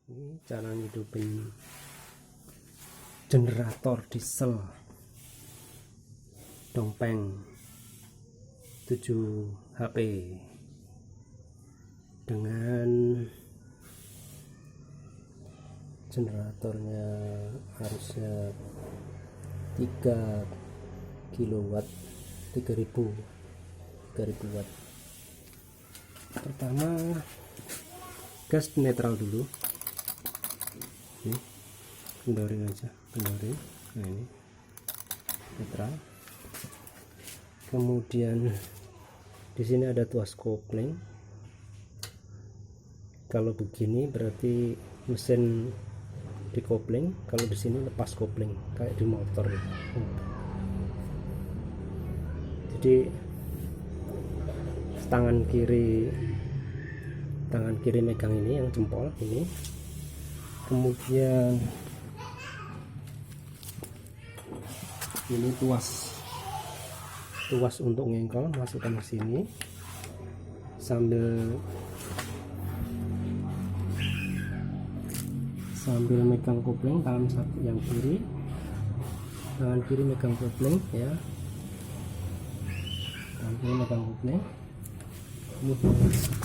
Ini cara ngidupin generator diesel Feng 7 HP dengan generatornya harusnya 3 kW 3000 watt. Pertama gas netral dulu, ini kendorin aja, kendorin. Nah, ini netral. Kemudian di sini ada tuas kopling. Kalau begini berarti mesin di kopling, kalau di sini lepas kopling kayak di motor gitu. Jadi tangan kiri megang ini yang jempol ini, kemudian ini tuas untuk engkol masukkan ke sini, sambil megang kopling, tangan yang kiri, tangan kiri megang kopling ya, tangan kiri megang kopling, kemudian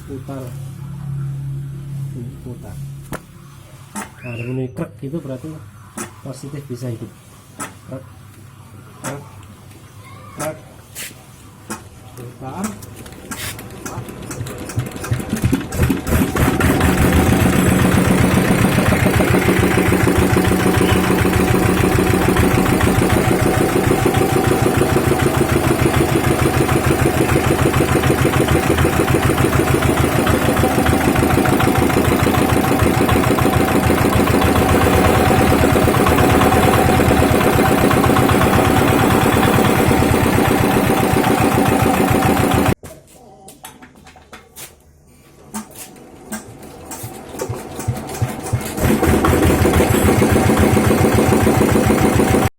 putar. Nah, bunyi krek itu berarti positif bisa hidup. Krek.